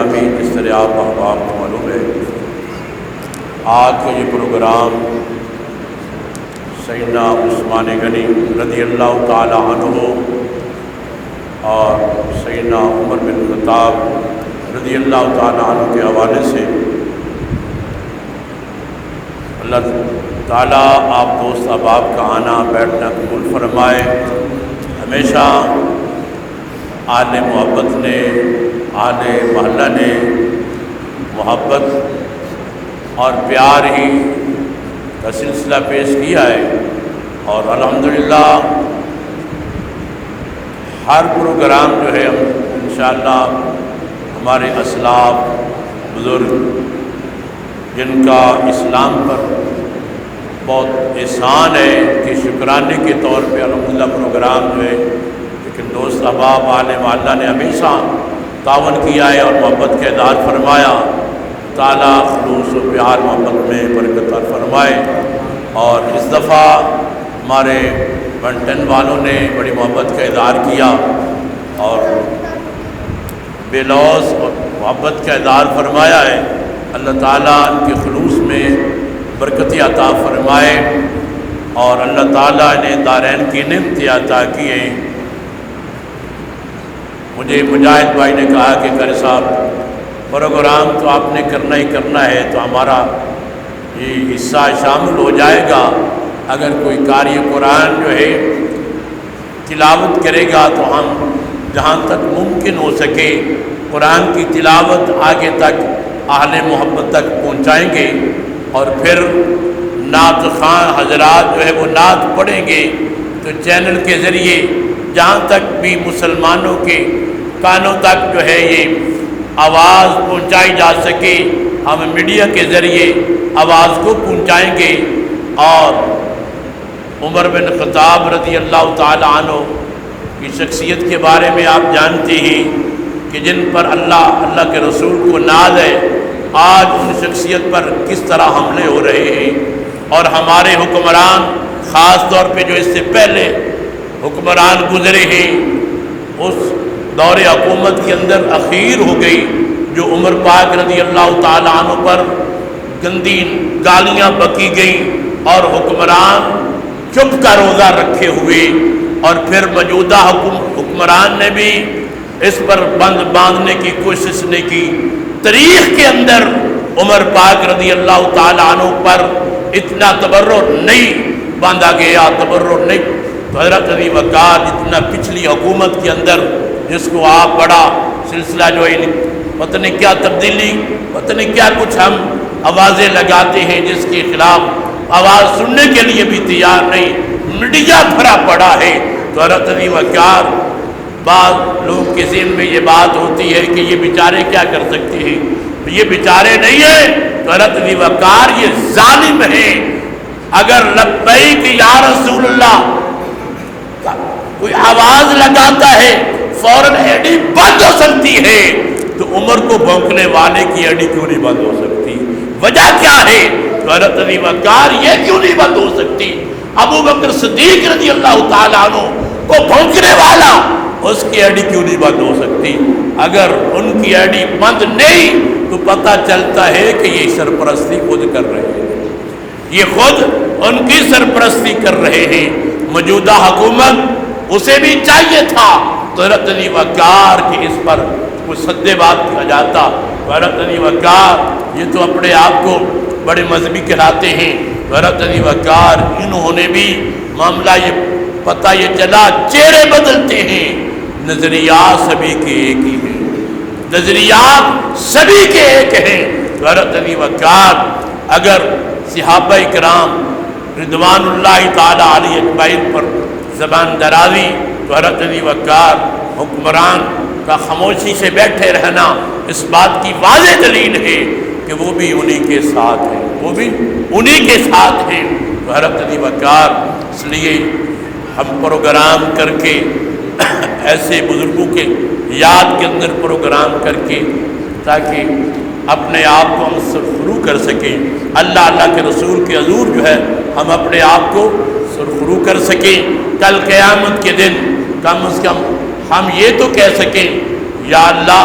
گرامی، جس طرح آپ احباب کو معلوم ہے آج کا یہ پروگرام سیدنا عثمان غنی رضی اللہ تعالی عنہ اور سیدنا عمر بن خطاب رضی اللہ تعالی عنہ کے حوالے سے اللہ تعالیٰ آپ دوست احباب کا آنا بیٹھنا قبول فرمائے۔ ہمیشہ آل محبت نے، آل محلہ نے محبت اور پیار ہی کا سلسلہ پیش کیا ہے، اور الحمدللہ ہر پروگرام جو ہے انشاءاللہ ہمارے اسلاف بزرگ جن کا اسلام پر بہت احسان ہے کہ شکرانے کے طور پہ الحمدللہ پروگرام جو ہے، لیکن دوست احباب آل محلہ نے ہمیشہ تعاون کیا ہے اور محبت کا اظہار فرمایا۔ تعالیٰ خلوص و پیار محبت میں برکت عطا فرمائے۔ اور اس دفعہ ہمارے بنٹن والوں نے بڑی محبت کا اظہار کیا اور بے لوث محبت کا اظہار فرمایا ہے۔ اللہ تعالیٰ ان کے خلوص میں برکتی عطا فرمائے اور اللہ تعالیٰ نے دارین کی نعمت عطا کی ہے۔ مجھے مجاہد بھائی نے کہا کہ قاری صاحب پروگرام تو آپ نے کرنا ہی کرنا ہے، تو ہمارا یہ حصہ شامل ہو جائے گا اگر کوئی قاری قرآن جو ہے تلاوت کرے گا، تو ہم جہاں تک ممکن ہو سکے قرآن کی تلاوت آگے تک اہل محبت تک پہنچائیں گے، اور پھر نعت خواں حضرات جو ہے وہ نعت پڑھیں گے، تو چینل کے ذریعے جہاں تک بھی مسلمانوں کے کانوں تک جو ہے یہ آواز پہنچائی جا سکے ہم میڈیا کے ذریعے آواز کو پہنچائیں گے۔ اور عمر بن خطاب رضی اللہ تعالی عنہ کی شخصیت کے بارے میں آپ جانتے ہیں کہ جن پر اللہ کے رسول کو ناز ہے، آج ان شخصیت پر کس طرح حملے ہو رہے ہیں، اور ہمارے حکمران خاص طور پہ جو اس سے پہلے حکمران گزرے ہیں، اس دور حکومت کے اندر اخیر ہو گئی جو عمر پاک رضی اللہ تعالیٰ عنہ پر گندی گالیاں بکی گئیں اور حکمران چپ کا روزہ رکھے ہوئے، اور پھر موجودہ حکمران نے بھی اس پر بند باندھنے کی کوشش نے کی۔ تاریخ کے اندر عمر پاک رضی اللہ تعالیٰ عنہ پر اتنا تبرر نہیں باندھا گیا، تبرر نہیں۔ تو حضرت علی وقار جتنا پچھلی حکومت کے اندر جس کو آپ بڑا سلسلہ جو ہے پتہ نہیں کیا تبدیلی، پتہ نہیں کیا کچھ ہم آوازیں لگاتے ہیں جس کے خلاف آواز سننے کے لیے بھی تیار نہیں، میڈیا بھرا پڑا ہے۔ تو حضرت علی وقار، بعض لوگ کے ذہن میں یہ بات ہوتی ہے کہ یہ بیچارے کیا کر سکتے ہیں، یہ بیچارے نہیں ہیں، تو حضرت علی وقار یہ ظالم ہیں۔ اگر لبیک یا رسول اللہ کوئی آواز لگاتا ہے فوراً ایڈی بند ہو سکتی ہے، تو عمر کو بھونکنے والے کی ایڈی کیوں نہیں بند ہو سکتی؟ وجہ کیا ہے؟ تو حضرت علی وقار یہ کیوں نہیں بند ہو سکتی؟ ابو بکر صدیق رضی اللہ تعالیٰ عنہ کو بھونکنے والا، اس کی ایڈی کیوں نہیں بند ہو سکتی؟ اگر ان کی ایڈی بند نہیں تو پتہ چلتا ہے کہ یہ سرپرستی خود کر رہے ہیں، یہ خود ان کی سرپرستی کر رہے ہیں۔ موجودہ حکومت اسے بھی چاہیے تھا تو حضرت علی وقار کی اس پر کوئی سدے بات کیا جاتا۔ حضرت علی وقار یہ تو اپنے آپ کو بڑے مذہبی کہلاتے ہیں، حضرت علی وقار انہوں نے بھی معاملہ یہ پتہ یہ چلا چہرے بدلتے ہیں، نظریات سبھی کے ایک ہی ہیں، نظریات سبھی کے ایک ہیں۔ حضرت علی وقار اگر صحابہ کرام رضوان اللہ تعالی علیہ اجمعین پر زبان درازی، تو حضرت علی وقار حکمران کا خاموشی سے بیٹھے رہنا اس بات کی واضح دلیل ہے کہ وہ بھی انہی کے ساتھ ہیں، وہ بھی انہی کے ساتھ ہیں۔ تو حضرت علی وقار، اس لیے ہم پروگرام کر کے ایسے بزرگوں کے یاد کے اندر پروگرام کر کے تاکہ اپنے آپ کو ہم سرخرو کر سکیں، اللہ کے رسول کے حضور جو ہے ہم اپنے آپ کو سرخرو کر سکیں۔ کل قیامت کے دن کم از کم ہم یہ تو کہہ سکیں، یا اللہ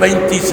35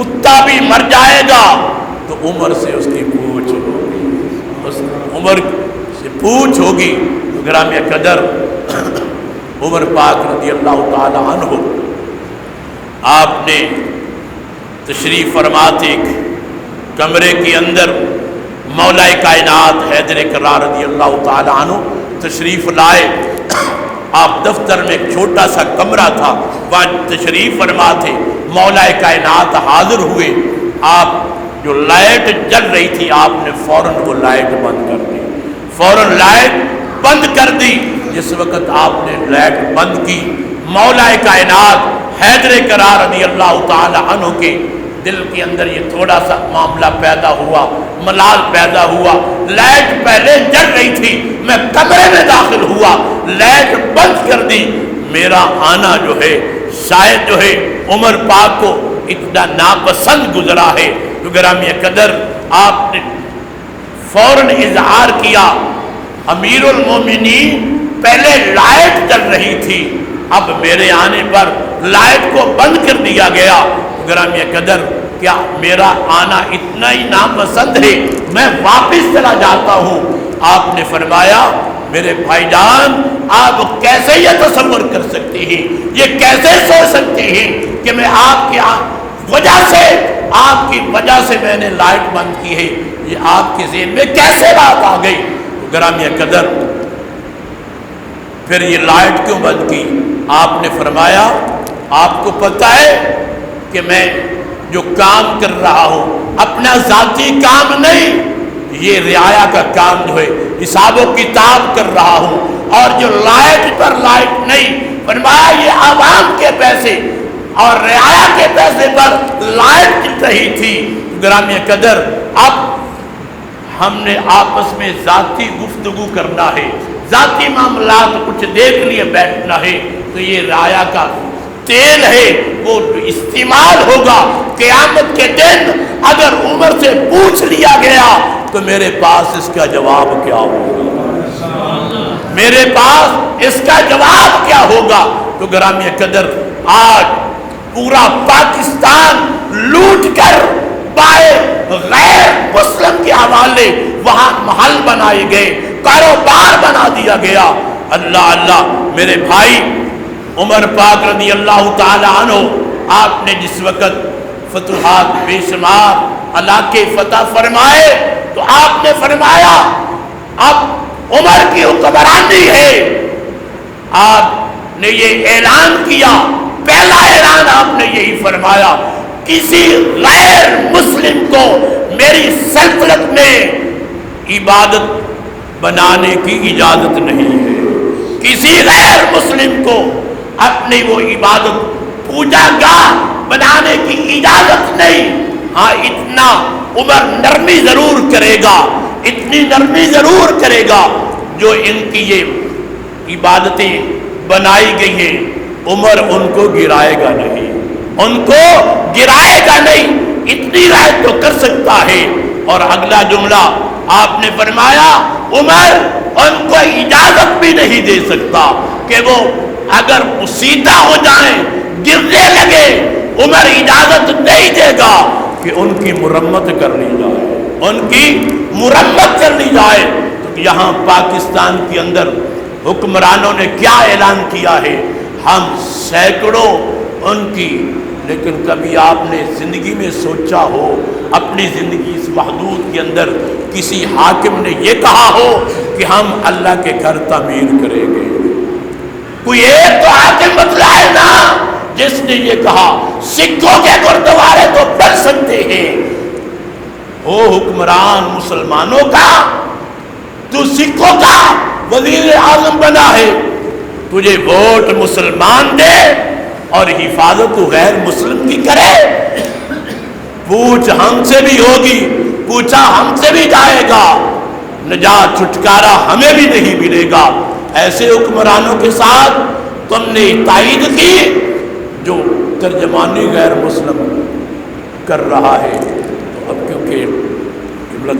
کتا بھی مر جائے گا تو عمر سے اس کی پوچھ ہوگی، اس عمر سے پوچھ ہوگی۔ تو گرامی قدر عمر پاک رضی اللہ تعالی عنہ آپ نے تشریف فرماتے کمرے کے اندر مولا کائنات حیدر کرار رضی اللہ تعالی عنہ تشریف لائے۔ آپ دفتر میں ایک چھوٹا سا کمرہ تھا، وہاں تشریف فرما تھے، مولا کائنات حاضر ہوئے۔ آپ جو لائٹ جل رہی تھی آپ نے فوراً وہ لائٹ بند کر دی، فوراً لائٹ بند کر دی۔ جس وقت آپ نے لائٹ بند کی، مولا کائنات حیدر کرار رضی اللہ تعالی عنہ کے دل کے اندر یہ تھوڑا سا معاملہ پیدا ہوا، ملال پیدا ہوا۔ لائٹ پہلے جل رہی تھی، میں کمرے میں داخل ہوا، لائٹ بند کر دی۔ میرا آنا جو ہے شاید جو ہے عمر پاک کو اتنا ناپسند گزرا ہے۔ تو گرامی قدر آپ نے فوراً اظہار کیا، امیر المومنین پہلے لائٹ جل رہی تھی، اب میرے آنے پر لائٹ کو بند کر دیا گیا۔ گرامی قدر کیا میرا آنا اتنا ہی ناپسند ہے؟ میں واپس چلا جاتا ہوں۔ آپ نے فرمایا میرے بھائی جان، آپ کیسے یہ تصور کر سکتے ہیں، یہ کیسے سوچ سکتے ہیں کہ میں آپ کی وجہ سے میں نے لائٹ بند کی ہے؟ یہ آپ کے ذہن میں کیسے بات آ گئی؟ گرامی قدر پھر یہ لائٹ کیوں بند کی؟ آپ نے فرمایا آپ کو پتہ ہے کہ میں جو کام کر رہا ہوں اپنا ذاتی کام نہیں، یہ رعایا کا کام جو ہے حساب و کتاب کر رہا ہوں، اور جو لائٹ پر لائٹ نہیں، فرمایا یہ عوام کے پیسے اور رعایا کے پیسے پر لائٹ چل رہی تھی۔ گرامی قدر اب ہم نے آپس میں ذاتی گفتگو کرنا ہے، ذاتی معاملات کچھ دیکھ لیے بیٹھنا ہے، تو یہ رعایا کا تیل ہے وہ استعمال ہوگا۔ قیامت کے دن اگر عمر سے پوچھ لیا گیا تو میرے پاس اس کا جواب کیا ہوگا؟ میرے پاس اس کا جواب کیا ہوگا؟ تو گرامی قدر آج پورا پاکستان لوٹ کر باہر غیر مسلم کے حوالے وہاں محل بنائے گئے، کاروبار بنا دیا گیا۔ اللہ اللہ میرے بھائی، عمر پاک رضی اللہ تعالی عنہ آپ نے جس وقت فتوحات بے شمار علاقے فتح فرمائے تو آپ نے فرمایا اب عمر کی حکمرانی ہے۔ آپ نے یہ اعلان کیا، پہلا اعلان آپ نے یہی فرمایا، کسی غیر مسلم کو میری سلطنت میں عبادت بنانے کی اجازت نہیں ہے، کسی غیر مسلم کو اپنی وہ عبادت پوجا گاہ بنانے کی اجازت نہیں۔ ہاں اتنا عمر نرمی ضرور کرے گا، اتنی نرمی ضرور کرے گا، جو ان کی یہ عبادتیں بنائی گئی ہیں عمر ان کو گرائے گا نہیں، ان کو گرائے گا نہیں، اتنی رعایت تو کر سکتا ہے۔ اور اگلا جملہ آپ نے فرمایا عمر ان کو اجازت بھی نہیں دے سکتا کہ وہ اگر سیدھا ہو جائیں، گرنے لگے، عمر اجازت نہیں دے گا کہ ان کی مرمت کر لی جائے، ان کی مرمت کر لی جائے۔ تو یہاں پاکستان کے اندر حکمرانوں نے کیا اعلان کیا ہے؟ ہم سینکڑوں ان کی، لیکن کبھی آپ نے زندگی میں سوچا ہو، اپنی زندگی اس محدود کے اندر کسی حاکم نے یہ کہا ہو کہ ہم اللہ کے گھر تعمیر کریں گے؟ کوئی ایک تو حاکم بتلا ہے نا جس نے یہ کہا سکھوں کے گردوارے تو بن سکتے ہیں۔ او حکمران مسلمانوں کا، تو سکھوں کا وزیر اعظم بنا ہے، تجھے ووٹ مسلمان دے اور حفاظت تو غیر مسلم کی کرے؟ پوچھ ہم سے بھی ہوگی، پوچھا ہم سے بھی جائے گا، نجات چھٹکارا ہمیں بھی نہیں ملے گا۔ ایسے حکمرانوں کے ساتھ تم نے تائید کی جو ترجمانی غیر مسلم کر رہا ہے۔ تو اب کیونکہ